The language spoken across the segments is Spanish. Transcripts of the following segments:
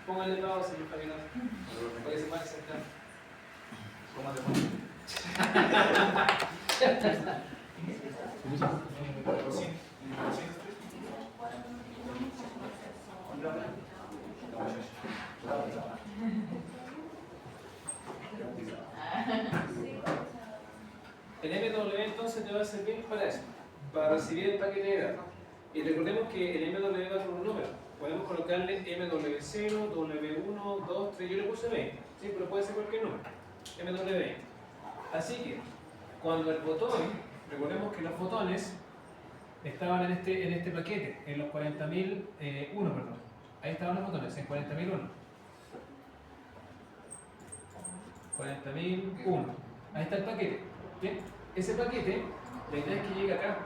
Pónganle pausa, mi Fabián. Me parece más cerca. ¿Cómo te pones? El MW entonces te va a servir para eso, para recibir el paquete de datos. Y recordemos que el MW va con un número. Podemos colocarle MW0, W1, 2, 3, yo le puse 20, ¿sí? Pero puede ser cualquier número, MW20. Así que, cuando el botón, recordemos que los botones estaban en este paquete, en los 40.001, perdón. Ahí estaban los botones, en 40.001. 40.001. Ahí está el paquete. ¿Bien? Ese paquete, la idea es que llegue acá.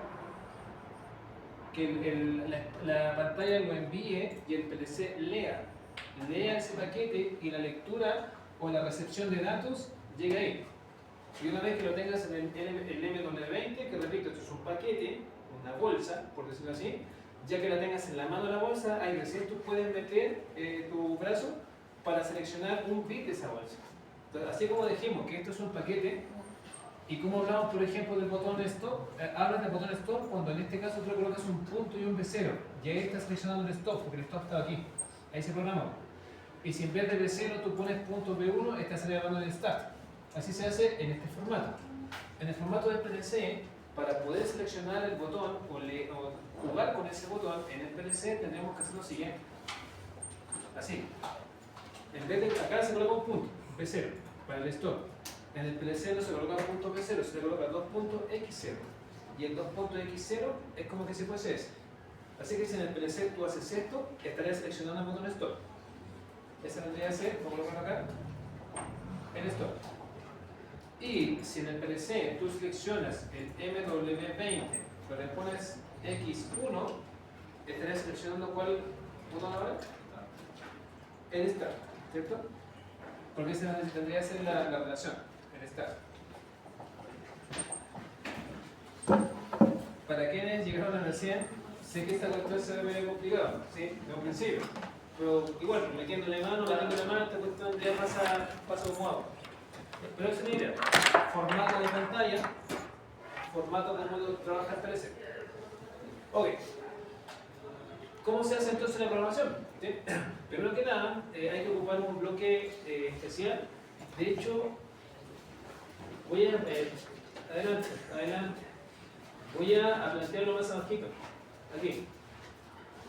Que la pantalla lo envíe y el PLC lea ese paquete y la lectura o la recepción de datos llega ahí. Y una vez que lo tengas en el MW20, que repito, esto es un paquete, una bolsa, por decirlo así, ya que la tengas en la mano de la bolsa, ahí recién tú puedes meter tu brazo para seleccionar un bit de esa bolsa. Entonces, así como dijimos que esto es un paquete, y como hablamos, por ejemplo, del botón stop, hablas del botón stop cuando en este caso tú le colocas un punto y un B0, y ahí estás seleccionando el stop, porque el stop estaba aquí, ahí se programó. Y si en vez de B0 tú pones punto B1, estás hablando del start. Así se hace en este formato. En el formato del PLC, para poder seleccionar el botón o jugar con ese botón en el PLC, tendremos que hacer lo siguiente. Así. En vez de acá se coloca un punto, B0, para el stop. En el PLC no se coloca punto P0, se le coloca 2.x0. Y el 2.x0 es como que si fuese ese. Así que si en el PLC tú haces esto, estarías seleccionando el botón stop. Esa vendría a ser, vamos a colocar acá, el stop. Y si en el PLC tú seleccionas el MW20, pero le pones X1, estarías seleccionando ¿cuál botón ahora? El start, ¿cierto? Porque esa tendría que ser la relación, el start. Para quienes llegaron recién, sé que esta cuestión se ve medio complicado, ¿sí? De un principio. Pero igual, metiéndole mano, esta cuestión ya pasa como agua. Pero esa es la idea. Formato de pantalla, formato como trabaja el PLC. Ok. ¿Cómo se hace entonces la programación? ¿Sí? Primero que nada, hay que ocupar un bloque especial. De hecho, voy a... adelante. Voy a plantearlo más abajito. Aquí.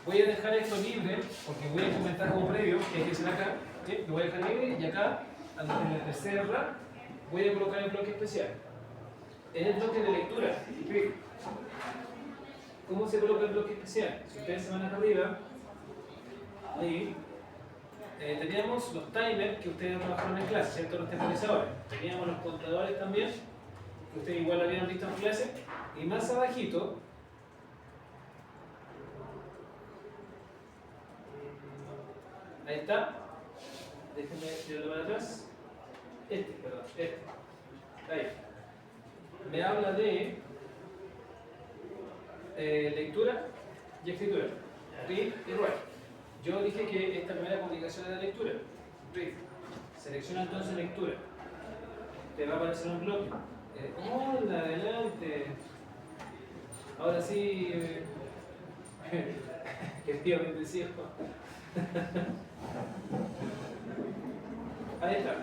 Voy a dejar esto libre, porque voy a comentar como previo, que es acá. ¿Sí? Lo voy a dejar libre y acá, en el tercer rack, voy a colocar el bloque especial. En el bloque de lectura. ¿Cómo se coloca el bloque especial? Si ustedes se van acá arriba, ahí, teníamos los timers que ustedes trabajaron en clase, ¿cierto? Los temporizadores. Teníamos los contadores también, que ustedes igual lo habían visto en clase. Y más abajito, ahí está. Déjenme tirarlo para atrás. Este. Ahí. Me habla de lectura y escritura. Read y write. Yo dije que esta primera comunicación era lectura. Read. Selecciona entonces lectura. Te va a aparecer un bloque. Hola, adelante. Ahora sí. Que tío me decía. Ahí está.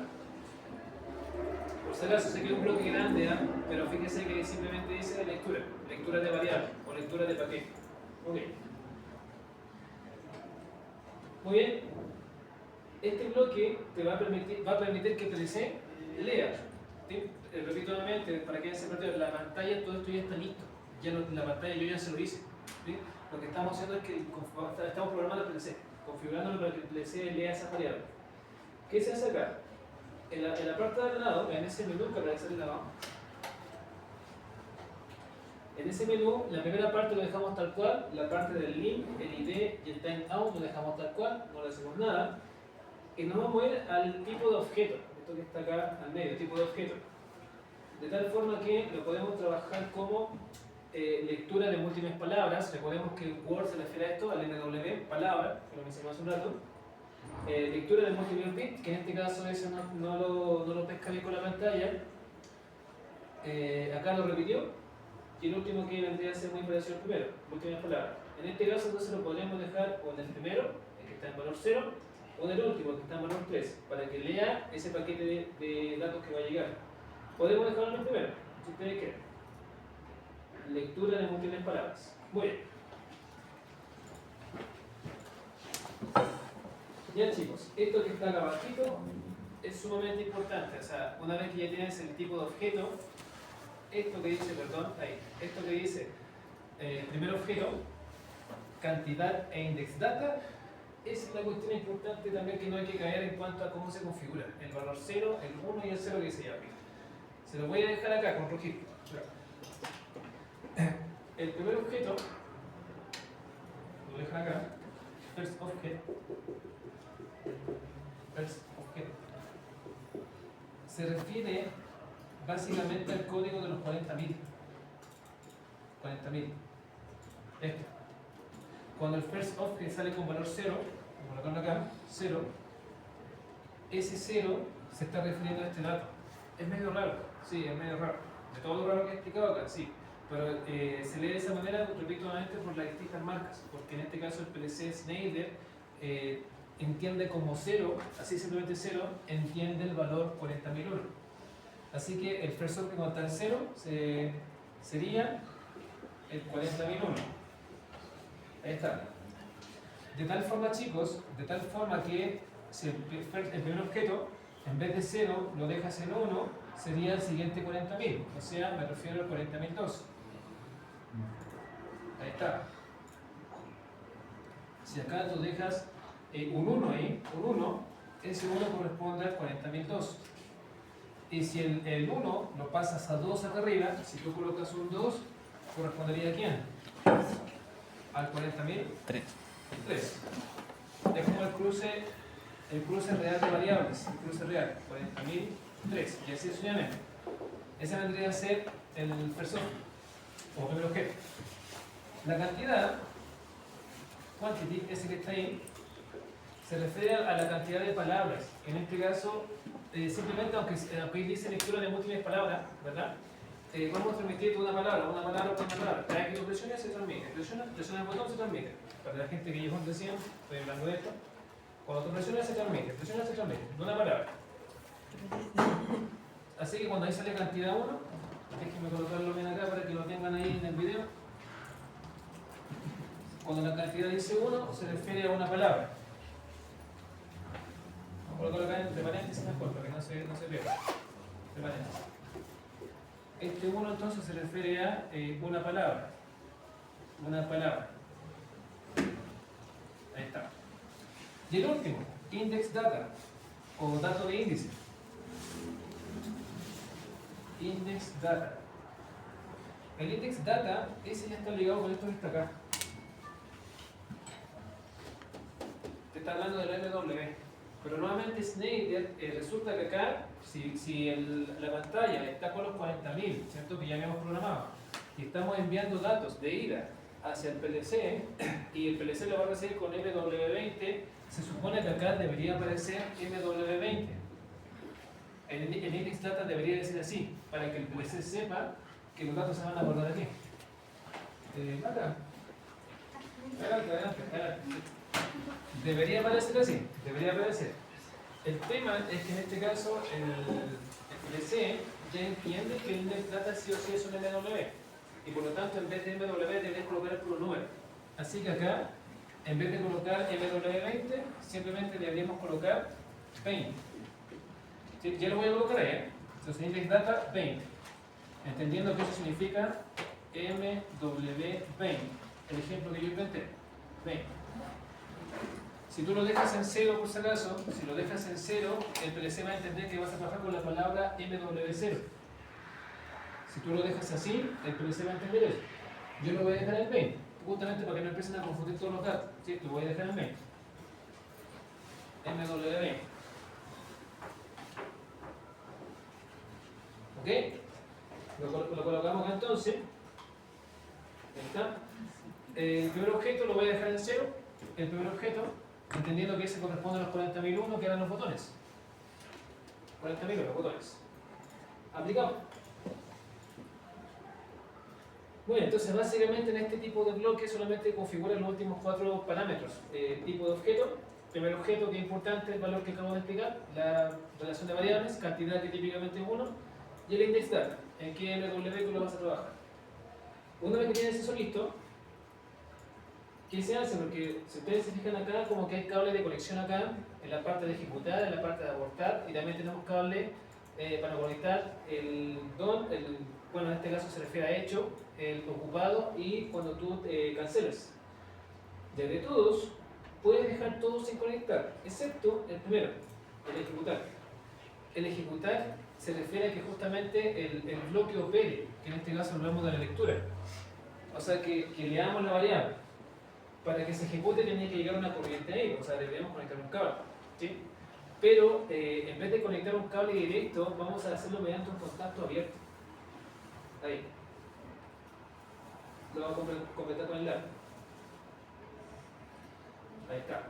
Por si acaso sé que es un bloque grande, ¿eh? Pero fíjese que simplemente dice lectura. Lectura de variable o lectura de paquete. Ok. Muy bien. Este bloque te va a permitir que PLC lea. ¿Sí? Repito nuevamente, para que se perdió, la pantalla, todo esto ya está listo. Ya no, la pantalla yo ya se lo hice. ¿Sí? Lo que estamos haciendo es que estamos programando el PLC, configurándolo para que el PLC lea esa variable. ¿Qué se hace acá? En la parte del lado, en ese menú que aparece al lado, en ese menú, la primera parte lo dejamos tal cual, la parte del link, el ID y el timeout lo dejamos tal cual, no le hacemos nada. Y nos vamos a ir al tipo de objeto, esto que está acá al medio, tipo de objeto. De tal forma que lo podemos trabajar como lectura de múltiples palabras. Recordemos que Word se refiere a esto, al MW, palabra, que lo mencionamos hace un rato. lectura de multiple bit, que en este caso eso no lo pesca bien con la pantalla. Acá lo repitió. Y el último que vendría a ser muy parecido al primero, últimas palabras. En este caso entonces lo podríamos dejar o en el primero, el que está en valor 0, o en el último, que está en valor 3, para que lea ese paquete de datos que va a llegar. Podemos dejarlo en el primero, si ustedes quieren. Lectura de múltiples palabras. Muy bien. Ya chicos, esto que está acá abajito es sumamente importante. O sea, una vez que ya tienes el tipo de objeto, esto que dice, perdón, ahí, esto que dice, primer objeto, cantidad e index data, es la cuestión importante también que no hay que caer en cuanto a cómo se configura el valor 0, el 1 y el 0 que se llama. Se lo voy a dejar acá con rojito. El primer objeto, lo dejan acá, first object, se refiere básicamente al código de los 40.000. 40.000. Esto. Cuando el first object sale con valor 0, como lo acá, 0, ese 0 se está refiriendo a este dato. Es medio raro, sí, es medio raro. De todo lo raro que he explicado acá, sí. Pero se lee de esa manera, repito nuevamente, por las distintas marcas. Porque en este caso el PLC Schneider entiende como 0, así simplemente 0, entiende el valor 40.001. Así que el first object cuando está en 0 sería el 40.001. Ahí está. De tal forma, chicos, de tal forma que si el primer objeto, en vez de 0, lo dejas en 1, sería el siguiente 40.000. O sea, me refiero al 40.002. Ahí está. Si acá tú dejas un 1 ahí, un 1, ese 1 corresponde al 40.002. Y si el 1 lo pasas a 2 acá arriba, si tú colocas un 2, ¿correspondería a quién? Al 40.003. Es como el cruce real de variables, el cruce real, 40.003, y así sucesivamente. Ese vendría a ser el first object, o primer objeto. La cantidad, quantity, ese que está ahí, se refiere a la cantidad de palabras. En este caso, simplemente, aunque ahí dice lectura de múltiples palabras, ¿verdad? Vamos a transmitir una palabra por una palabra. Cada vez que tú presiones, se transmite. Presionas el botón, se transmite. Para la gente que llegó recién, estoy hablando de esto. Cuando tú presionas, se transmite. Presionas, se transmite. De una palabra. Así que cuando ahí sale cantidad 1, déjenme colocarlo bien acá para que lo tengan ahí en el video. Cuando la cantidad dice 1, se refiere a una palabra. Vamos a colocar entre paréntesis mejor, para que no se pierda. Entre paréntesis. Este 1 entonces se refiere a una palabra. Una palabra. Ahí está. Y el último, index data, o dato de índice. Index data. El index data, ese ya está ligado con esto que está acá. Te está hablando del MW. Pero nuevamente Schneider, resulta que acá, si la pantalla está con los 40.000, ¿cierto? Que ya habíamos programado, y estamos enviando datos de ida hacia el PLC, y el PLC lo va a recibir con MW20, se supone que acá debería aparecer MW20. El index data debería decir así, para que el PLC sepa que los datos se van a guardar aquí. Acá. Adelante. Debería aparecer así, debería aparecer. El tema es que en este caso el PLC ya entiende que el index data sí o sí es un MW, y por lo tanto en vez de MW deberías colocar el puro número. Así que acá, en vez de colocar MW20, simplemente deberíamos colocar 20. ¿Sí? Ya lo voy a colocar ahí, Entonces index data 20, entendiendo que eso significa MW20, el ejemplo que yo inventé, 20. Si tú lo dejas en 0 por si acaso, si lo dejas en 0, el PLC va a entender que vas a trabajar con la palabra MW0. Si tú lo dejas así, el PLC va a entender eso. Yo lo voy a dejar en 20, justamente para que no empiecen a confundir todos los datos. ¿Sí? Lo voy a dejar en 20. MW20. ¿Ok? Lo colocamos acá entonces. Ahí está. El primer objeto lo voy a dejar en 0. El primer objeto. entendiendo que ese corresponde a los 40.001 que eran los botones. 40.000 los botones. Aplicamos. Bueno, entonces básicamente en este tipo de bloque solamente configura los últimos 4 parámetros. Tipo de objeto, primer objeto que es importante, el valor que acabo de explicar, la relación de variables, cantidad que típicamente es 1, y el index data, en qué MW tú lo vas a trabajar. Una vez que tienes eso listo, ¿qué se hace? Porque si ustedes se fijan acá, como que hay cable de conexión acá, en la parte de ejecutar, en la parte de abortar, y también tenemos cable para conectar el DON, bueno, en este caso se refiere a hecho, el ocupado y cuando tú cancelas. De todos, puedes dejar todos sin conectar, excepto el primero, el ejecutar. El ejecutar se refiere a que justamente el bloque opere, que en este caso hablamos de la lectura. O sea, que leamos la variable. Para que se ejecute tiene que llegar una corriente ahí, o sea, debemos conectar un cable. ¿Sí? Pero en vez de conectar un cable directo, vamos a hacerlo mediante un contacto abierto. Ahí. Lo vamos a completar con el lado. Ahí está.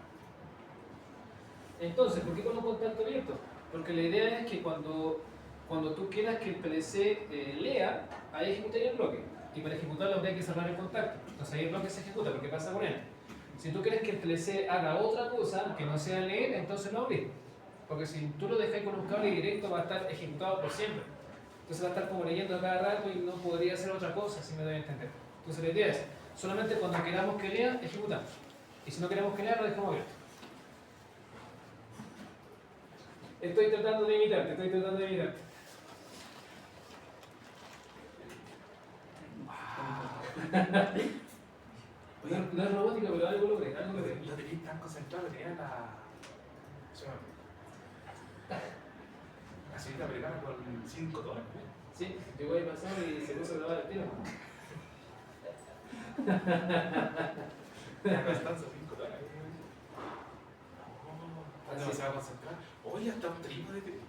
Entonces, ¿por qué con un contacto abierto? Porque la idea es que cuando tú quieras que el PLC lea, ahí ejecutaría el bloque. Y para ejecutarlo habría que cerrar el contacto. Entonces ahí el bloque se ejecuta, porque pasa con él. Si tú quieres que el PLC haga otra cosa que no sea leer, entonces no abrir. Porque si tú lo dejas con un cable directo va a estar ejecutado por siempre. Entonces va a estar como leyendo a cada rato y no podría hacer otra cosa, si me doy a entender. Entonces la idea es, solamente cuando queramos que lea, ejecutamos. Y si no queremos que lea, lo dejamos abierto. Estoy tratando de imitarte. No es robótica, pero algo logré. Lo tenéis tan concentrado que tenía la señorita americana con 5 dólares. Sí, yo voy a pasar y se puso a grabar el tiro. La Constanza, 5 dólares. No se va a concentrar. Oye, hasta un trípode de...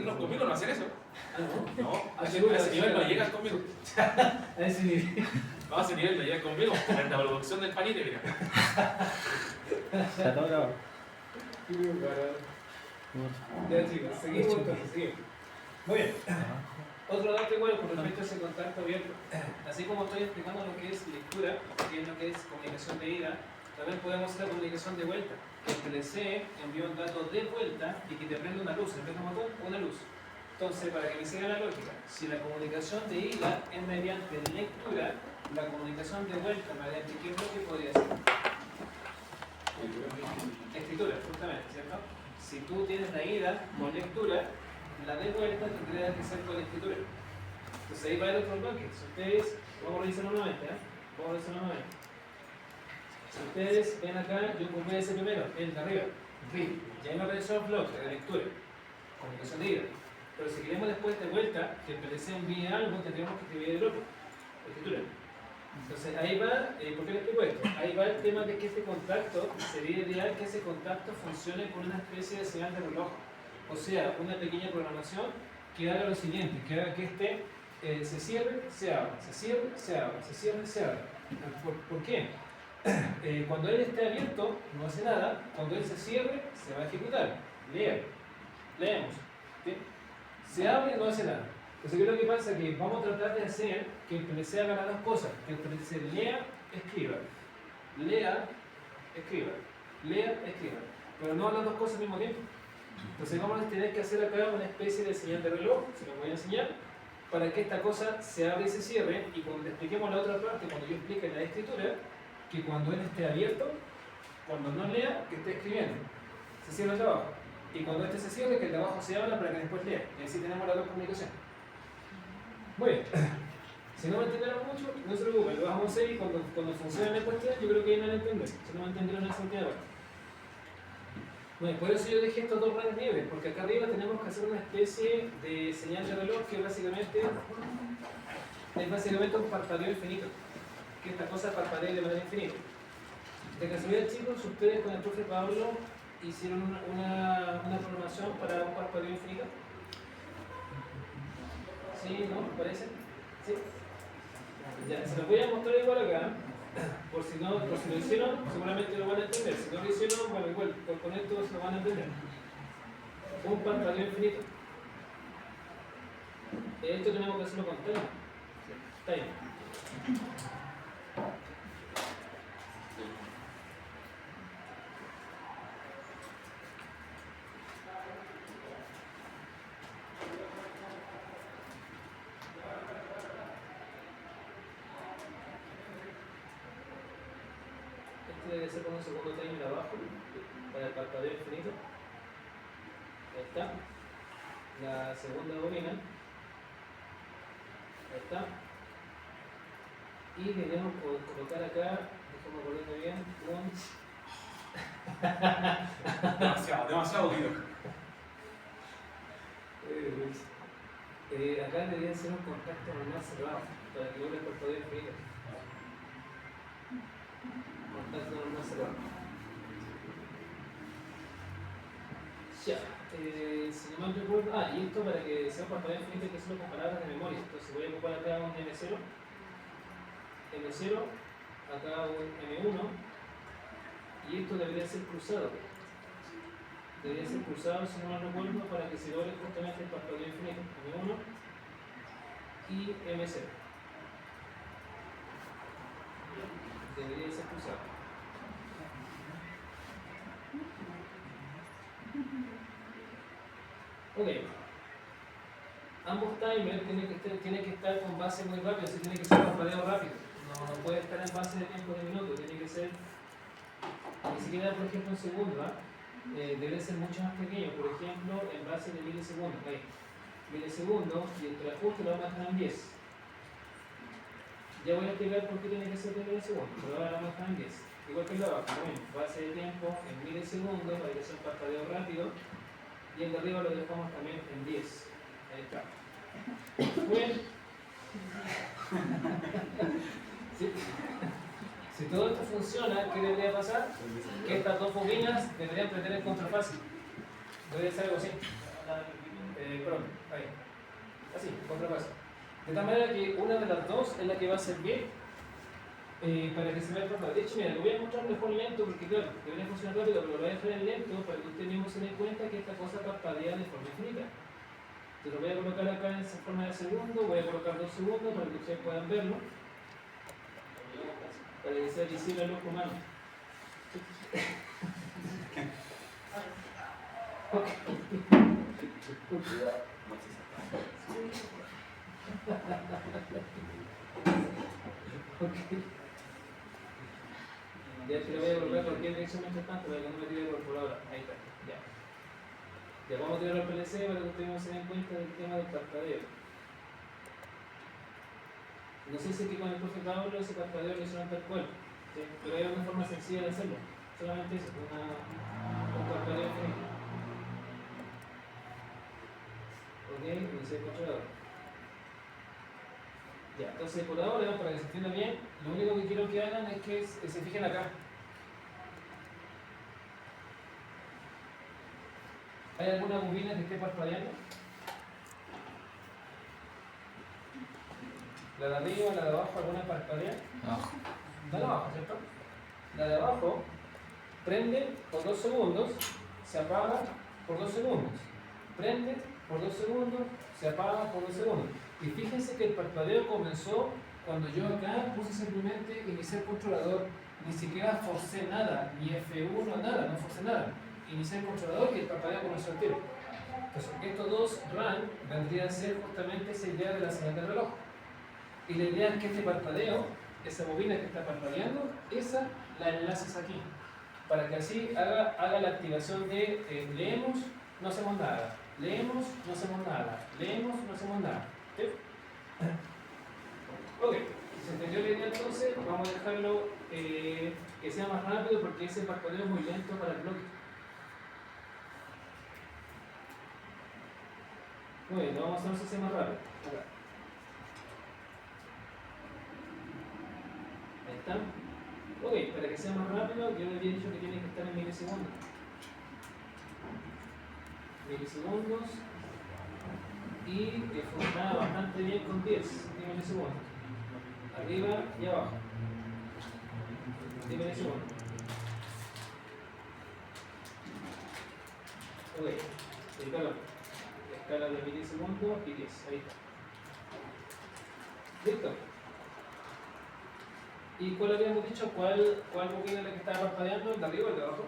No, conmigo no hacen eso. No, a ese nivel no llegas conmigo. A ese nivel. No, a ese nivel no llegas conmigo. En la producción del panite, mira. Está todo grabado. Ya chicos, seguimos entonces, seguimos. Muy bien. Otro dato igual con respecto a ese contacto abierto. Así como estoy explicando lo que es lectura, que es lo que es comunicación de ida, también podemos hacer la comunicación de vuelta. Que el PLC envía un dato de vuelta y que te prende una luz, en vez de un botón, una luz. Entonces, para que me siga la lógica, si la comunicación de ida es mediante lectura, la comunicación de vuelta mediante qué bloque podría ser. Escritura, justamente, ¿cierto? Si tú tienes la ida con lectura, la de vuelta tendría que ser con escritura. Entonces ahí va el otro bloque. Si ustedes, vamos a revisarlo nuevamente, vamos a revisarlo nuevamente. Si ustedes ven acá, yo ocupé ese primero, el de arriba, read. Ya me apareció el bloque de lectura, comunicación de ida. Pero si queremos después de vuelta que el PLC envíe algo, tendríamos que escribir el bloque, escritura. Entonces ahí va, ¿por qué le explico esto? Ahí va el tema de que este contacto, sería ideal que ese contacto funcione con una especie de señal de reloj. O sea, una pequeña programación que haga lo siguiente, que haga que este se cierre, se abra, se cierre, se abra, se cierre, se abra. ¿Por qué? Cuando él esté abierto, no hace nada. Cuando él se cierre, se va a ejecutar. Leemos. ¿Sí? Se abre, no hace nada. Entonces, ¿qué es lo que pasa? Que vamos a tratar de hacer que el PLC haga las dos cosas. Que el PLC lea, escriba. Lea, escriba. Lea, escriba. Pero no las dos cosas al mismo tiempo. Entonces vamos a tener que hacer acá una especie de señal de reloj, se lo voy a enseñar, para que esta cosa se abra y se cierre, y cuando le expliquemos la otra parte, cuando yo explique la escritura, que cuando él esté abierto, cuando no lea, que esté escribiendo. Se cierra el trabajo. Y cuando este se cierre, que el trabajo se abra para que después lea. Y así tenemos la dos comunicación. Muy bien. Si no me entendieron mucho, no se preocupen, lo vamos a hacer y cuando funcione la cuestión, yo creo que ahí van a entender. Si no me entendieron en esa última parte. Bueno, por eso yo dejé estos dos redes libres, porque acá arriba tenemos que hacer una especie de señal de reloj que básicamente es un parpadeo infinito. Que esta cosa parpadee de manera infinita. De casualidad, chicos, ustedes con el profe Pablo hicieron una programación para un parpadeo infinito. ¿Sí? ¿No? ¿Parece? ¿Sí? Ya, se los voy a mostrar igual acá. Por si lo hicieron, seguramente lo van a entender. Si no lo hicieron, bueno, igual, con esto se lo van a entender. Un parpadeo infinito. Esto tenemos que hacerlo con time. Debe ser con un segundo timer abajo para el parpadeo infinito. Ahí está. La segunda bobina. Ahí está. Y queremos colocar acá, déjame acordarme bien, demasiado unido. Acá debería ser un contacto normal cerrado para que logre el parpadeo infinito. Contacto normal cerrado. Ya, si no mal recuerdo, y esto para que sea un parpadeo infinito hay que hacerlo con palabras de memoria. Entonces voy a ocupar acá un M0, acá un M1, y esto debería ser cruzado. Debería ser cruzado, si no mal recuerdo, para que se logre justamente el parpadeo infinito. M1 y M0. Debería ser cruzado. Ok. Ambos timers tienen que estar con base muy rápida, así tiene que ser parpadeo rápido. No puede estar en base de tiempo de minutos, tiene que ser, ni siquiera por ejemplo en segundo, debe ser mucho más pequeño, por ejemplo en base de milisegundos. Milisegundos y el reajuste lo vamos a dejar en 10. Ya voy a explicar por qué tiene que ser de milisegundos, pero ahora lo vamos a dejar en 10. Igual que el de abajo, también, base de tiempo en milisegundos para que sea un parpadeo rápido, y el de arriba lo dejamos también en 10. Ahí está. Bueno. Si todo esto funciona, ¿qué debería pasar? Que estas dos bobinas deberían prender en contrafase. Debería ser algo así. Perdón, ahí. Así, contrafase. De tal manera que una de las dos es la que va a servir para que se vea el parpadeo. De hecho, mira, lo voy a mostrar mejor lento porque, claro, debería funcionar rápido, pero lo voy a dejar en lento para que ustedes mismos se den cuenta que esta cosa parpadea de forma infinita. Te lo voy a colocar acá en forma de segundo, voy a colocar 2 segundos para que ustedes puedan verlo, para que sea visible al ojo humano. Ya te lo voy a colocar cualquier dirección mientras tanto para que no me tire por ahora. Ahí está, ya. Ya vamos a tirar al PLC para que ustedes se den cuenta del tema del parpadeo. No sé si aquí con el profe Pablo ese parpadeo lo hicieron tal cual, ¿sí? Pero hay una forma sencilla de hacerlo. Solamente eso, un parpadeo infinito. Ok, iniciar el controlador. Ya, entonces por ahora, para que se entienda bien, lo único que quiero que hagan es que se fijen acá. ¿Hay alguna bobina que esté parpadeando? La de arriba, la de abajo, ¿alguna parpadea? Abajo. La de abajo, ¿cierto? La de abajo prende por 2 segundos, se apaga por 2 segundos. Prende por 2 segundos, se apaga por 2 segundos. Y fíjense que el parpadeo comenzó cuando yo acá puse simplemente iniciar controlador, ni siquiera forcé nada, ni F1, nada, no forcé nada. Inicié el controlador y el parpadeo comenzó al tiro. Entonces, estos dos run vendrían a ser justamente esa idea de la señal del reloj. Y la idea es que este parpadeo, esa bobina que está parpadeando, esa la enlaces aquí, para que así haga la activación de leemos, no hacemos nada, leemos, no hacemos nada, leemos, no hacemos nada. ¿Sí? Ok, ¿se entendió la idea entonces? Vamos a dejarlo que sea más rápido porque ese parpadeo es muy lento para el bloque. Muy bien, lo vamos a hacer si sea más rápido. Acá. Ahí está. Ok, para que sea más rápido, yo le había dicho que tiene que estar en milisegundos. Milisegundos. Y funcionaba bastante bien con 10 milisegundos. Arriba y abajo. de milisegundos. Ok, escala de milisegundos y 10, ahí está. Listo. ¿Y cuál habíamos dicho? ¿Cuál bobina es la que estaba parpadeando? ¿El de arriba o el de abajo?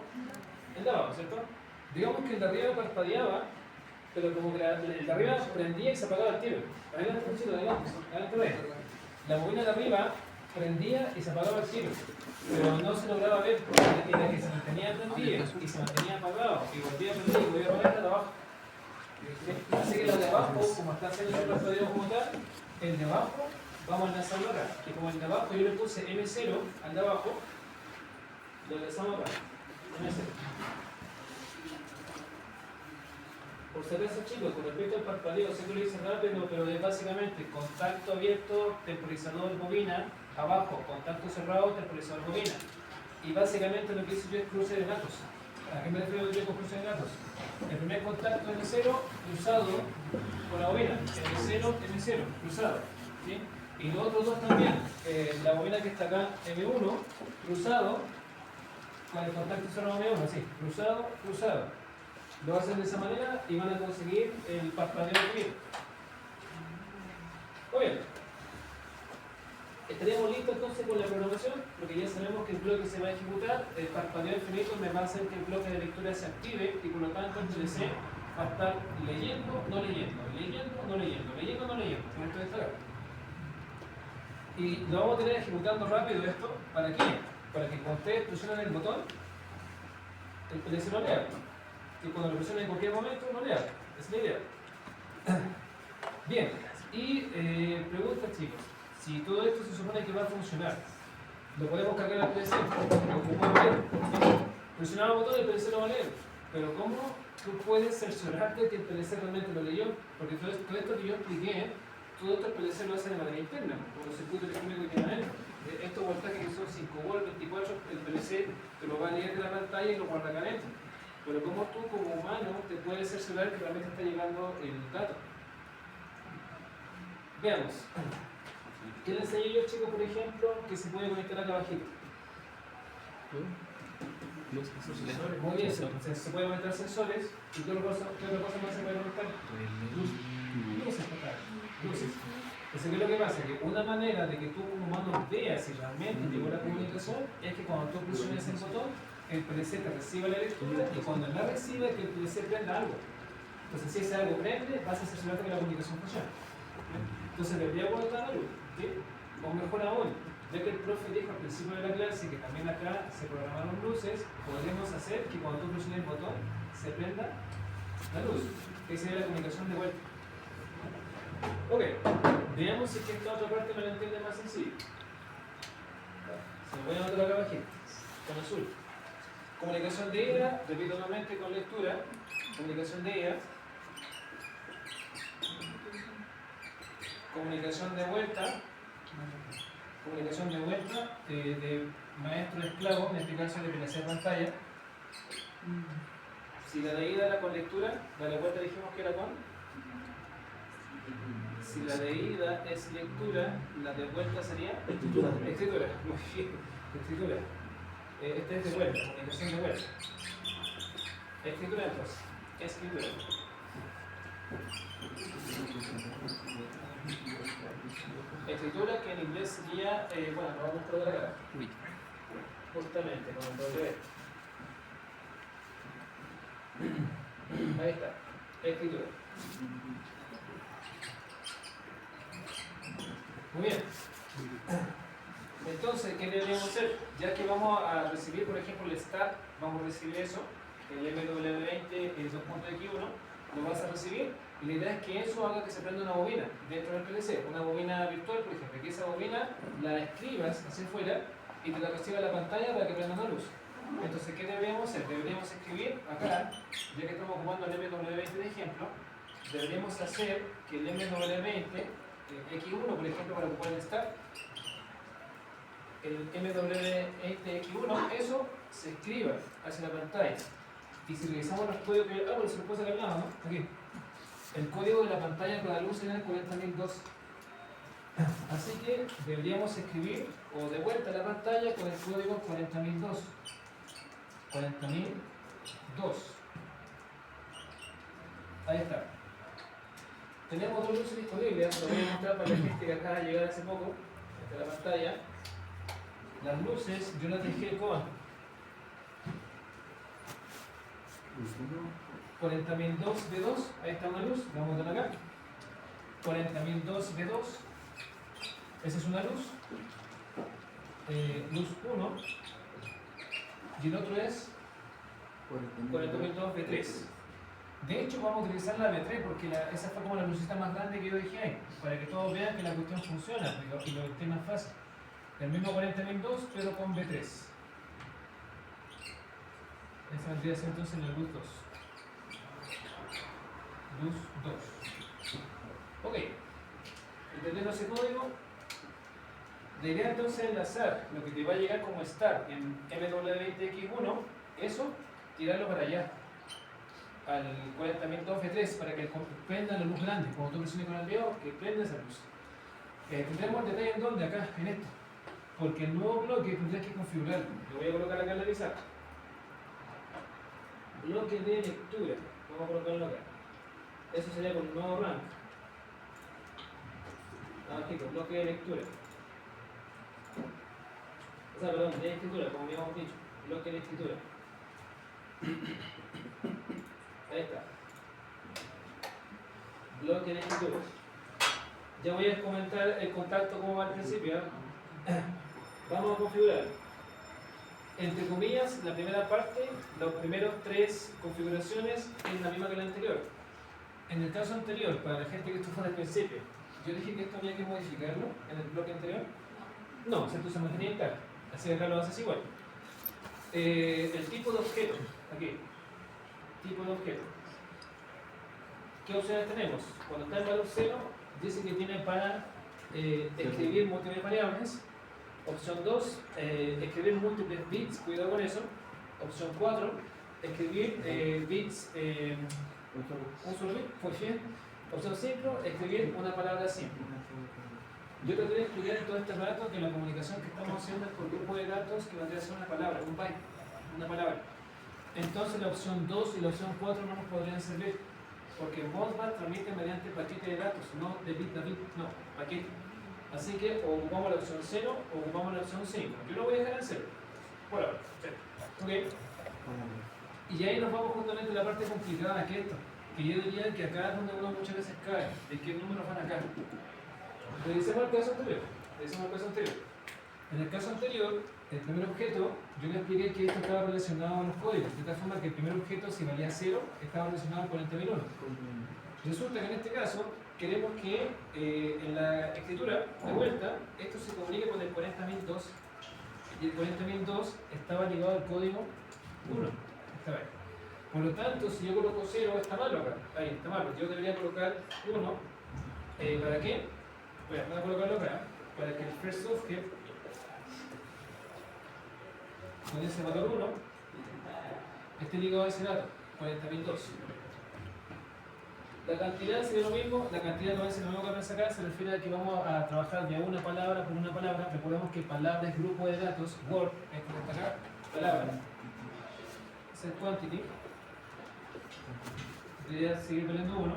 El de abajo, ¿cierto? Digamos que el de arriba parpadeaba, pero como que el de arriba prendía y se apagaba el tiro. Adelante, Ponchito, adelante. La bobina de arriba prendía y se apagaba el tiro, pero no se lograba ver porque era que se mantenía prendido y se mantenía apagado y volvía a prender y volvía a apagar el de abajo. Así que la de abajo, como está haciendo el parpadeo como tal, el de abajo vamos a lanzarlo acá. Y como el de abajo yo le puse M0 al de abajo, lo lanzamos acá. M0. Por si acaso, chicos, con respecto al parpadeo, sé que lo hice rápido, pero es básicamente contacto abierto, temporizador, bobina, abajo, contacto cerrado, temporizador, bobina. Y básicamente lo que hice yo es cruce de datos. ¿A qué me refiero yo con cruce de datos? El primer contacto M0 cruzado con la bobina, M0, M0, cruzado. ¿Sí? Y los otros dos también, la bobina que está acá, M1, cruzado con el contacto cerrado M1, así, cruzado, cruzado. Lo hacen de esa manera y van a conseguir el parpadeo infinito. Muy bien. Estaríamos listos entonces con la programación, porque ya sabemos que el bloque se va a ejecutar, el parpadeo infinito me va a hacer que el bloque de lectura se active y por lo tanto el PLC va a estar leyendo, no leyendo, leyendo, no leyendo, leyendo, no leyendo. Con esto de esta acá. Y lo vamos a tener ejecutando rápido esto, ¿para qué? Para que cuando ustedes presionan el botón, el PLC no lea. Y cuando lo presionen en cualquier momento, no lea. Esa es la idea. Bien, y pregunta, chicos. Si todo esto se supone que va a funcionar, ¿lo podemos cargar al PLC? ¿Lo podemos leer? Presionamos el botón y el PLC lo va a leer. Pero ¿cómo tú puedes cerciorarte que el PLC realmente lo leyó? Porque todo esto que yo expliqué, todo esto el PLC lo hace de manera interna, con los circuitos electrónicos que tienen adentro. Estos voltajes que son 5 volt, 24, el PLC te lo va a leer de la pantalla y lo guarda acá adentro. Pero ¿cómo tú como humano te puedes cerciorar que realmente está llegando el dato? Veamos. ¿Qué les enseñé yo, chicos, por ejemplo, que se puede conectar acá abajito? Muy bien, se puede conectar sensores. ¿Y qué otra cosa más se puede conectar? Luces, luces. Entonces, ¿qué es lo que pasa? Que una manera de que tú como humano veas si realmente llegó la comunicación es que cuando tú presiones el botón, el PLC te reciba la lectura y cuando la reciba, que el PLC prenda algo. Entonces, si ese algo prende, vas a cerciorarte que la comunicación funciona. Entonces, debería guardar la luz. ¿Sí? O mejor aún, ya que el profe dijo al principio de la clase que también acá se programaron luces, podremos hacer que cuando tú presiones el botón se prenda la luz, que sería la comunicación de vuelta. Ok, veamos si esta otra parte me la entiende más sencillo. Se me voy a anotar acá abajito, con azul. Comunicación de ida, repito nuevamente con lectura, comunicación de ida. Comunicación de vuelta de maestro esclavo, en este caso de PLC pantalla. Si la de ida era con lectura, la de vuelta dijimos que era con. Si la de ida es lectura, la de vuelta sería escritura. Escritura, muy bien. Escritura. Este es de vuelta, comunicación de vuelta. Escritura entonces. Escritura. Escritura que en inglés sería, bueno, lo vamos a mostrar acá. Justamente, con el W. Ahí está. Escritura. Muy bien. Entonces, ¿qué deberíamos hacer? Ya que vamos a recibir, por ejemplo, el start, vamos a recibir eso, el MW20, el 2.X1, lo vas a recibir. Y la idea es que eso haga que se prenda una bobina dentro del PLC, una bobina virtual, por ejemplo, que esa bobina la escribas hacia afuera y te la reciba a la pantalla para que prenda una luz. Entonces, ¿qué deberíamos hacer? Deberíamos escribir acá, ya que estamos ocupando el MW20 de ejemplo, deberíamos hacer que el MW20, X1, por ejemplo, para ocupar el start, el MW20 X1, eso se escriba hacia la pantalla. Y si revisamos los códigos que bueno, se lo puedo sacar al lado, ¿no? Aquí. El código de la pantalla para la luz era el 40002. Así que deberíamos escribir o de vuelta a la pantalla con el código 40002. 40002. Ahí está. Tenemos dos luces disponibles, lo voy a mostrar para la gente que acaba de llegar hace poco. Esta es la pantalla. Las luces yo las dejé con 40002 B2, ahí está una luz, vamos a ver acá. 40002 B2, esa es una luz. Luz 1. Y el otro es 40002 B3. De hecho, vamos a utilizar la B3 porque esa fue como la lucita más grande que yo dejé ahí, para que todos vean que la cuestión funciona y lo esté más fácil. El mismo 40002, pero con B3. Esa vendría a ser entonces la luz 2. Luz 2. Ok. Entendiendo ese código, la idea entonces es enlazar lo que te va a llegar como start en MW20X1, eso, tirarlo para allá, al 40002 B3, para que prenda la luz grande. Cuando tú presiones con el dedo, que prenda esa luz. Tendremos el detalle en dónde, acá, en esto. Porque el nuevo bloque tendrás que configurarlo. Lo voy a colocar acá en la pizarra. Bloque de lectura. Vamos a colocarlo acá. Eso sería con el nuevo rank. Abajito, bloque de lectura. O sea, perdón, de escritura, como habíamos dicho. Bloque de escritura. Ahí está. Bloque de escritura. Ya voy a comentar el contacto como va al principio. Vamos a configurar, entre comillas, la primera parte, los primeros 3 configuraciones es la misma que la anterior. En el caso anterior, para la gente que esto fue al principio, yo dije que esto había que modificarlo en el bloque anterior. No, ¿cierto? Se mantenía intacto. Así que acá lo haces igual. El tipo de objeto, aquí. Tipo de objeto. ¿Qué opciones tenemos? Cuando está en valor 0, dice que tiene para escribir múltiples variables. Opción 2, escribir múltiples bits, cuidado con eso. Opción 4, escribir bits, un solo bit, muy bien. Opción 5, escribir una palabra simple. Yo traté de explicar en todo este rato que la comunicación que estamos haciendo es por grupo de datos que vendría a ser una palabra, un byte, una palabra. Entonces la opción 2 y la opción 4 no nos podrían servir, porque Modbus transmite mediante paquete de datos, no de bit a bit, no, paquete. Así que o ocupamos la opción 0 o ocupamos la opción 5. Yo lo voy a dejar en 0. Por ahora. ¿Ok? Y ahí nos vamos justamente a la parte complicada que esto. Que yo diría que acá es donde uno muchas veces cae. ¿De qué números van acá? Revisemos el caso anterior. En el caso anterior, el primer objeto, yo le expliqué que esto estaba relacionado a los códigos. De tal forma que el primer objeto, si valía 0, estaba relacionado con el 40.001. Resulta que en este caso queremos que en la escritura, de vuelta, esto se comunique con el 40.002 y el 40.002 estaba ligado al código 1. Esta vez. Por lo tanto, si yo coloco 0, está malo acá. Ahí, está malo. Yo debería colocar 1. ¿Para qué? Bueno, voy a colocarlo acá. Para que el first object con ese valor 1 esté ligado a ese dato, 40.002. La cantidad sería lo mismo, la cantidad no es lo mismo que vamos a sacar, se refiere a que vamos a trabajar de una palabra por una palabra. Recordemos que palabra es grupo de datos, word, esto que está acá, palabra. Es el quantity. Debería seguir valiendo 1.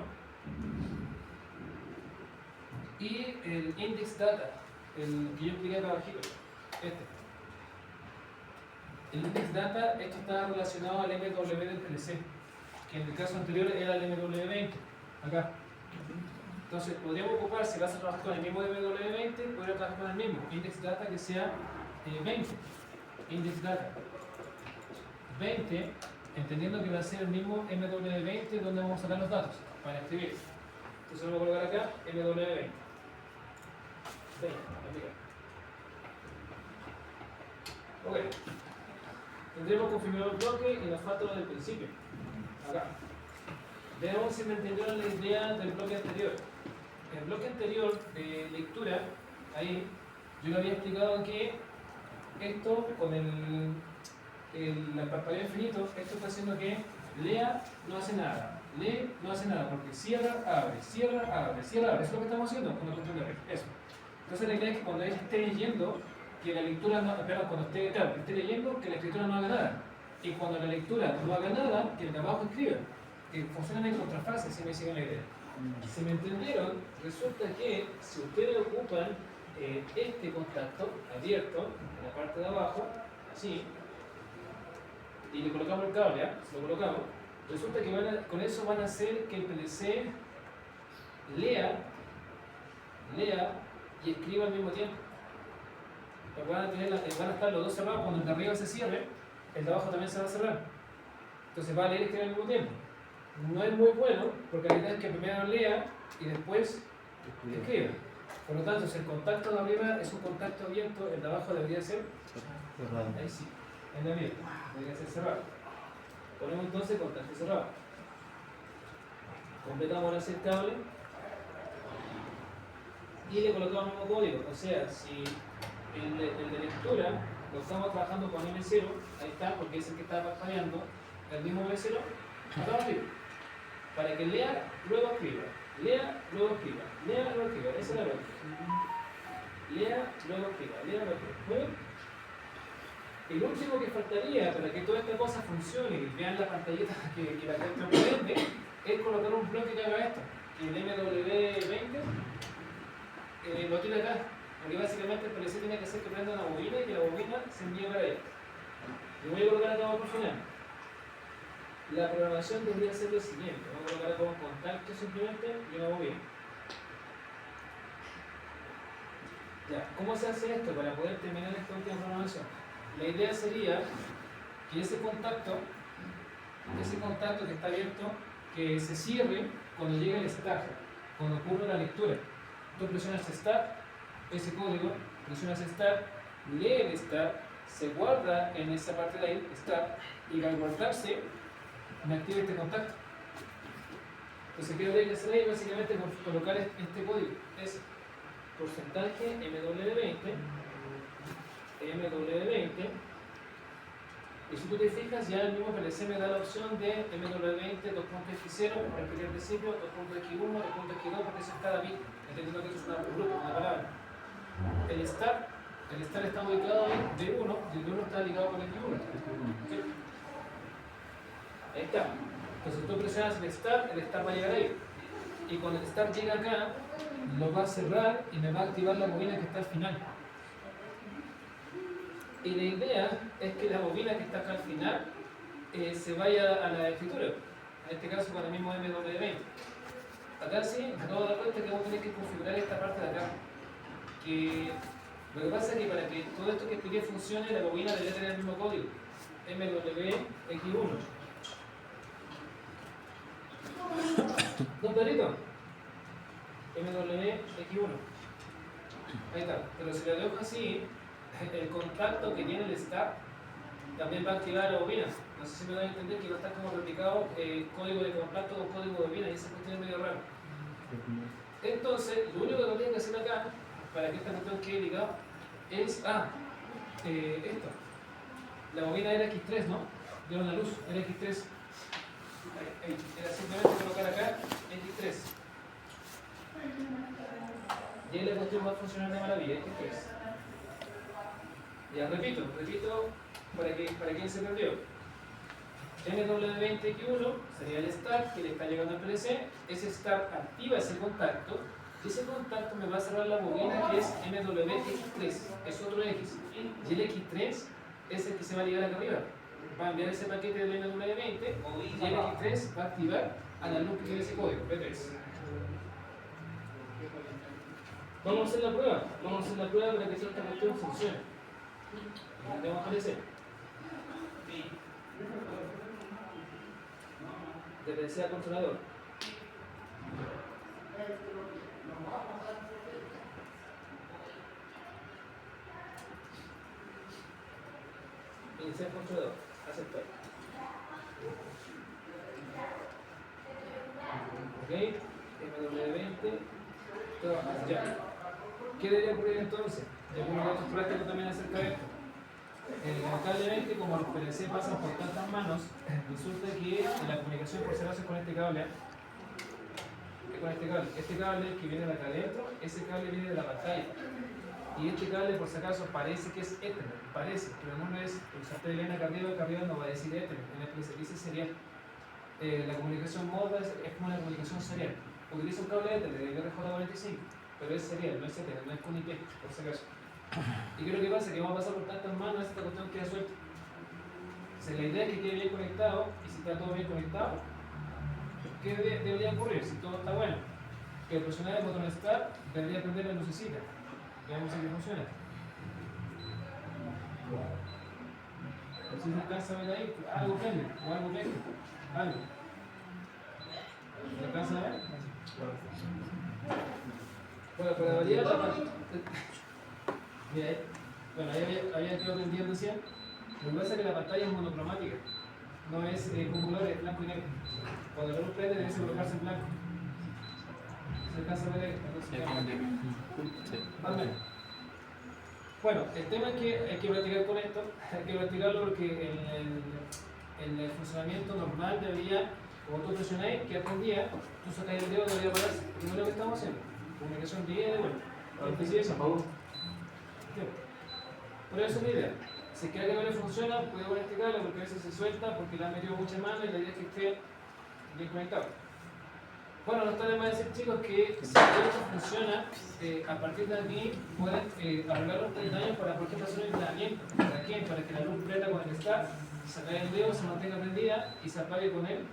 Y el index data, el que yo expliqué acá abajito, este. El index data, esto está relacionado al MW del PLC, que en el caso anterior era el MW20, acá. Entonces podríamos ocupar, si vas a trabajar con el mismo MW20, podría trabajar con el mismo index data que sea 20. Index data 20, entendiendo que va a ser el mismo MW20 donde vamos a sacar los datos para escribir. Entonces vamos a colocar acá MW20. 20, ok. Tendremos configurado el bloque y nos falta lo del principio. Acá. Veamos si me entendieron la idea del bloque anterior. El bloque anterior de lectura, ahí, yo le había explicado que esto con el parpadeo infinito, esto está haciendo que lea, no hace nada. Lee, no hace nada, porque cierra, abre, cierra, abre, cierra, abre. Eso es lo que estamos haciendo con el control de red. Eso. Entonces la idea es que cuando él esté leyendo, que la lectura no, perdón, cuando esté, claro, que esté leyendo, que la escritura no haga nada. Y cuando la lectura no haga nada, que el de abajo escriba. Que funcionan en contrafase, si me siguen la idea. Si me entendieron, resulta que si ustedes ocupan este contacto abierto en la parte de abajo, así, y le colocamos el cable, ¿eh? Lo colocamos, resulta que con eso van a hacer que el PLC lea y escriba al mismo tiempo. Van a estar los dos cerrados. Cuando el de arriba se cierre, el de abajo también se va a cerrar. Entonces va a leer y escribir al mismo tiempo. No es muy bueno, porque la idea es que primero lea y después escriba. Por lo tanto, si el contacto de arriba es un contacto abierto, el de abajo debería ser cerrado. Ahí sí, en la abierto, debería ser cerrado. Ponemos entonces contacto cerrado. Completamos ahora el cable y le colocamos el mismo código. O sea, si el de lectura lo estamos trabajando con M0, ahí está, porque es el que está parpadeando, el mismo M0, acá arriba. Para que lea, luego escriba. Lea, luego escriba. Lea, luego escriba. Esa es la lógica. Lea, luego escriba. Lea, luego escriba. ¿Muy bien? El último que faltaría para que toda esta cosa funcione y vean la pantallita que la gente prende es colocar un bloque que haga esto. Que el MW20 lo tiene acá. Porque básicamente el PLC tiene que hacer que prenda una bobina y que la bobina se envíe para allá. Y voy a colocar acá por final. La programación debería ser lo siguiente. Vamos a colocar acá un contacto simplemente y una bobina. Ya, ¿cómo se hace esto para poder terminar esta última programación? La idea sería que ese contacto que está abierto, que se cierre cuando llegue el start, cuando ocurre la lectura. Tú presionas start, ese código, presionas start, lee el start, se guarda en esa parte de ahí, start, y al guardarse, me activa este contacto. Entonces, ¿qué habría que hacer ahí? Básicamente colocar este código. Es porcentaje MW20, y si tú te fijas, ya el mismo PLC me da la opción de MW20, 2.x0, para explicar el principio, 2.x1, 2.x2, porque eso es cada bit, entendiendo que eso es un grupo, una palabra. El start está ubicado en D1, y el D1 está ligado con el X1. ¿Sí? Ahí está. Entonces tú presionas el start va a llegar ahí. Y cuando el start llega acá, lo va a cerrar y me va a activar la bobina que está al final. Y la idea es que la bobina que está acá al final se vaya a la escritura. En este caso con el mismo MW20. Acá sí, me acabo de dar cuenta que vamos a tener que configurar esta parte de acá. Que lo que pasa es que para que todo esto que expliqué funcione, la bobina debería tener el mismo código. MWX1. ¿Don Pedrito? MWX1. Ahí está. Pero si lo dejo así, el contacto que tiene el start también va a activar la bobina. No sé si me dan a entender que va a estar como replicado código de contacto con código de bobina, y esa cuestión es medio rara. Entonces, lo único que tengo que hacer acá, para que esta cuestión quede ligada, es esto. La bobina era X3, ¿no? Dieron la luz, era X3. Era simplemente colocar acá X3. Y ahí la cuestión va a funcionar de maravilla, X3. Ya, repito, para quien se perdió. MW20X1 sería el start que le está llegando al PLC. Ese start activa ese contacto. Y ese contacto me va a cerrar la bobina que es MWX3, es otro X. Y el X3 es el que se va a ligar acá arriba. Va a enviar ese paquete del MW20 y el X3 va a activar a la luz que tiene ese código, P3. Vamos a hacer la prueba. Vamos a hacer la prueba para que esta cuestión funcione. ¿Qué va a aparecer? De PLC a controlador. Iniciar controlador. Aceptar. Ok. MW20. Trabajar. Ya. ¿Qué debería ocurrir entonces? Y algunos datos prácticos también acerca de esto. Lamentablemente, como los PLC pasan por tantas manos, resulta que la comunicación por ser con este cable es con este cable. Este cable que viene de acá adentro, ese cable viene de la pantalla. Y este cable, por si acaso, parece que es Ethernet, parece, pero no lo es. Porque si ustedes leen acá arriba no va a decir Ethernet, en el que se dice serial. La comunicación Modbus es como una comunicación serial. Utiliza un cable Ethernet de RJ45, pero es serial, no es Ethernet, no es con IP, por si acaso. ¿Y qué es lo que pasa? Que vamos a pasar por tantas manos, esta cuestión queda suelta. O sea, la idea es que quede bien conectado, y si está todo bien conectado, ¿qué debería ocurrir? Si todo está bueno, que al presionar el botón Start debería prender la lucecita. Veamos si funciona. Si se alcanza a ver ahí, algo prende, o algo pega, algo. ¿Se alcanza a ver? Bueno, para variar la mira, bueno, ahí había quedado prendido recién. Lo que pasa es que la pantalla es monocromática, no es con colores, blanco y negro. Cuando la luz prende debe colocarse en blanco. ¿Se alcanza a ver ahí? Sí. Más o menos. Bueno, el tema es que hay que practicar con esto, hay que practicarlo porque en el funcionamiento normal debería, como tú presionáis, que aprendía, tú sacáis el dedo, debería pararse, porque no es lo que estamos haciendo. Comunicación de ida y de vuelta. Ahora sí eso. Por eso es la idea. Si es que algo no le funciona, puede practicarlo porque a veces se suelta, porque le han metido mucha mano y la idea es que esté bien conectado. Bueno, no está de más decir, chicos, que si esto funciona, a partir de aquí pueden arreglar los peldaños para, por ejemplo, hacer un aislamiento. ¿Para qué? Para que la luz prenda con el start, sacar el dedo, se mantenga prendida y se apague con el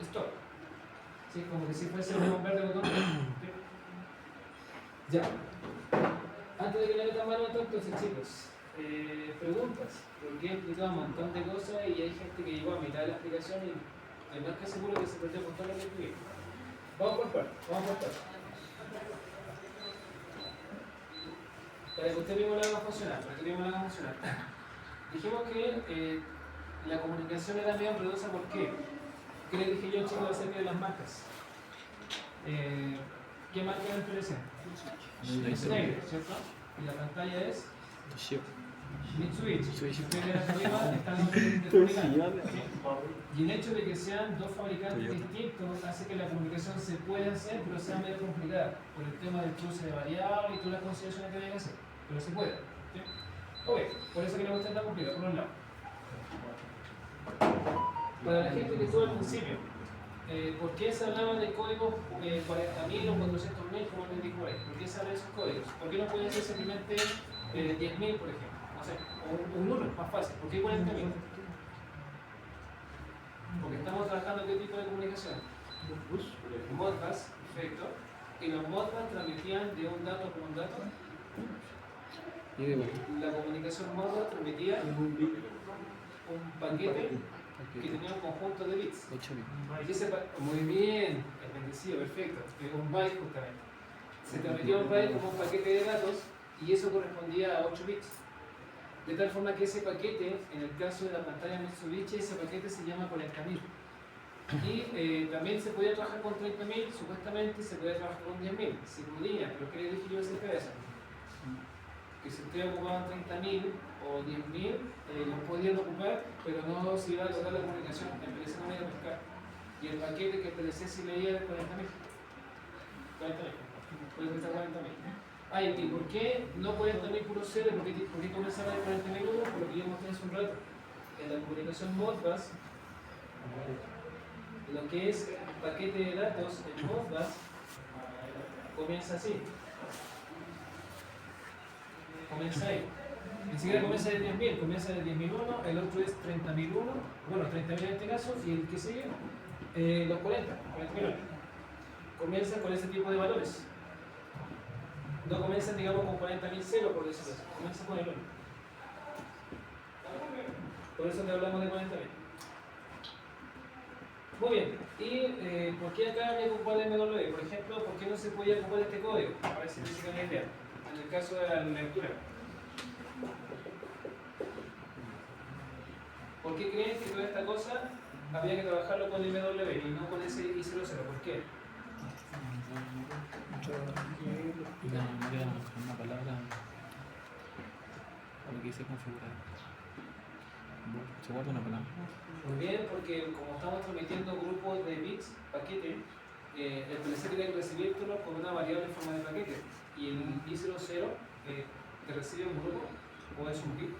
stop. ¿Sí? Como que si fuese un verde botón. ¿Sí? Ya. Antes de que le metan mano entonces, chicos, preguntas. Porque he explicado un montón de cosas y hay gente que llegó a mitad de la explicación y estoy más que seguro que se perdió con todo lo que expliqué. Vamos por partes, vamos por partes. Para que usted mismo lo haga funcionar, Dijimos que la comunicación era medio enredosa, ¿por qué? ¿Qué le dije yo, chicos, acerca de las marcas? ¿Qué marca es el PLC? Schneider, ¿cierto? Y la pantalla es Mitsubishi. Si ustedes ven arriba, están los fabricantes. Y el hecho de que sean dos fabricantes distintos hace que la comunicación se pueda hacer, pero sea medio complicada por el tema del cruce de variables y todas las consideraciones que hay que hacer. Pero se puede. ¿Sí? Ok, por eso que la cuestión está complicada, por un lado. Para la gente que estuvo al principio, ¿por qué se hablaba de códigos 40.000 o 400.000, como les dijo ahí? ¿Por qué se habla de esos códigos? ¿Por qué no puede ser simplemente 10.000, por ejemplo? No sé, o un número más fácil. ¿Por qué 40.000? Porque estamos trabajando qué tipo de comunicación. Modbus, perfecto. Y los Modbus transmitían de un dato con un dato. La comunicación Modbus transmitía un paquete que tenía un conjunto de bits. Muy bien, es bendecido, perfecto. Es un byte justamente. Se transmitía un byte como un paquete de datos y eso correspondía a 8 bits. De tal forma que ese paquete, en el caso de la pantalla Mitsubishi, ese paquete se llama 40.000. Y también se podía trabajar con 30.000, supuestamente se podía trabajar con 10.000. Se podía, pero ¿qué le dije yo acerca de eso? Que si ustedes ocupaban 30.000 o 10.000, los podían ocupar, pero no se iba a lograr la comunicación. El PLC no iba a pescar. Y el paquete que el PLC sí leía era 40.000. 40.000. Puede prestar 40.000. Ah, ¿y por qué no 40.000 puro cero? ¿Por qué comenzaba de 40.000 uno? Por lo que yo mostré hace un rato. En la comunicación Modbus, lo que es el paquete de datos en Modbus comienza así. Comienza ahí. Ni siquiera comienza de 10.000, comienza de 10.001, el otro es 30.001, bueno, 30.000 en este caso, y el que sigue, los 40.000. Comienza con ese tipo de valores. No comienzan, digamos, con 40.000 cero, por decirlo así. Comienza con el 1. Por eso te hablamos de 40.000. Muy bien. ¿Y por qué acá había que ocupar el MW? Por ejemplo, ¿por qué no se podía ocupar este código? Para que se me siga la idea. En el caso de la lectura. ¿Por qué creen que toda esta cosa había que trabajarlo con el MW y no con ese I00? ¿Por qué? Una palabra a lo que dice configurar. Se guarda una palabra. Muy bien, porque como estamos transmitiendo grupos de bits, paquete, el PLC tiene que recibírtelo con una variable en forma de paquete y el I00 te recibe un grupo o es un bit.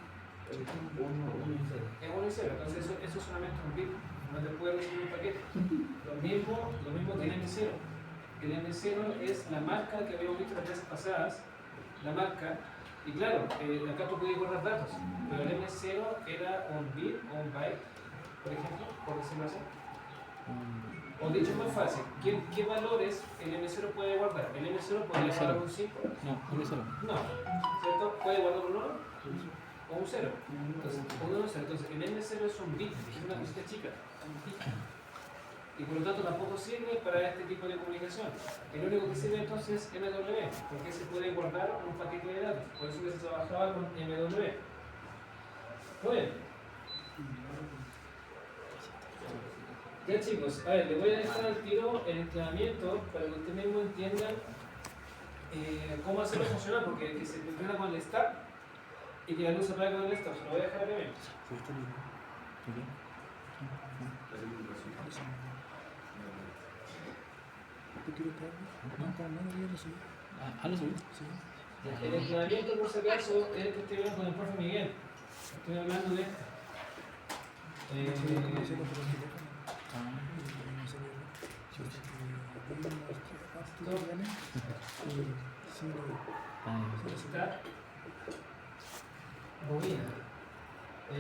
Es 1 y 0, entonces eso es solamente un bit, no te puede recibir un paquete. Lo mismo que el M0. El M0 es la marca que habíamos visto las clases pasadas, la marca, y claro, acá tú puedes guardar datos, pero el M0 era un bit o un byte, por ejemplo, por decirlo así. O dicho más fácil, ¿qué valores el M0 puede guardar? El M0 puede M0. guardar un 5. No, un 0. No, ¿cierto? Puede guardar un 1 o un 0. Entonces, un 1 o 0. Entonces, el M0 es un bit, es una cosita chica, un bit. Y por lo tanto tampoco sirve para este tipo de comunicación. El único que sirve entonces es MW, porque se puede guardar un paquete de datos. Por eso que se trabajaba con MW. Muy bien. Ya chicos, a ver, les voy a dejar al tiro el entrenamiento para que ustedes mismos entiendan cómo hacerlo funcionar, porque que se entrena con el start y que la luz se apague con el stop. Se lo voy a dejar acá bien. ¿Lo subí? El entrenamiento, por si acaso, es el que estoy hablando con el profe Miguel. Estoy hablando de esto. Está bobina.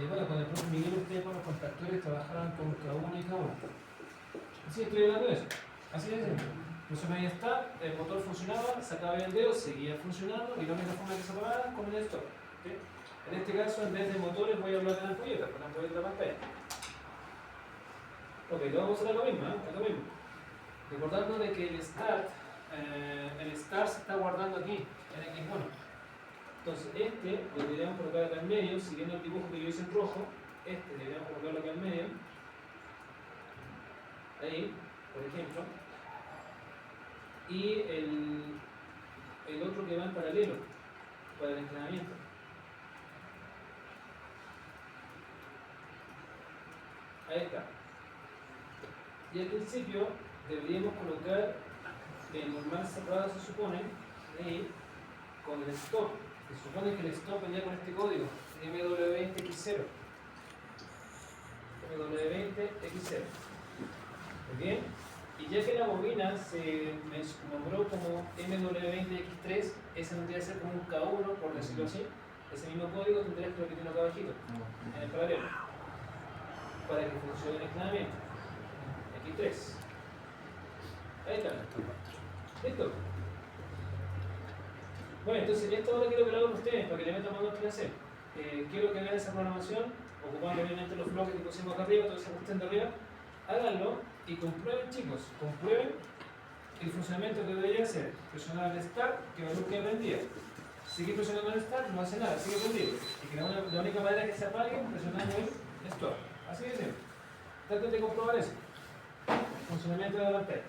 Bueno, con el profe Miguel ustedes con los contractores trabajaban con K1 y K1. Así estoy hablando de eso. Así de simple. Funcionaba ahí está, el motor funcionaba, sacaba el dedo, seguía funcionando y la única forma que se apagaba con el stop. ¿Sí? En este caso, en vez de motores, voy a hablar de la ampolleta, con la ampolleta de la pantalla. Ok, lo vamos a hacer lo mismo, ¿eh? Es lo mismo. Recordando de que el start se está guardando aquí, en X1. Entonces, lo deberíamos colocar acá en medio, siguiendo el dibujo que yo hice en rojo, deberíamos colocarlo acá en medio. Ahí, por ejemplo. Y el otro que va en paralelo, para el entrenamiento. Ahí está. Y al principio deberíamos colocar el normal cerrado, se supone, ahí, con el stop. Se supone que el stop venía con este código, MW20X0. MW20X0. ¿Muy bien? Y ya que la bobina se nombró como MW20X3, ese tendría que ser como un K1, por decirlo así. Ese mismo código tendrías que repetirlo acá abajito, en el paralelo, para que funcione el entrenamiento. X3. Ahí está. ¿Listo? Bueno, entonces esto ahora quiero que lo hagan ustedes, para que le metan mano al PLC. Quiero que hagan esa programación, ocupando obviamente los bloques que pusimos acá arriba, toda esa cuestión de arriba. Háganlo y comprueben, chicos, comprueben el funcionamiento que debería hacer. Presionar el start, que la luz que prendía. Sigue presionando el start, no hace nada, sigue prendido. Y que la única manera que se apague es presionando el stop. Así de simple. Traten de comprobar eso. Funcionamiento de la pantalla.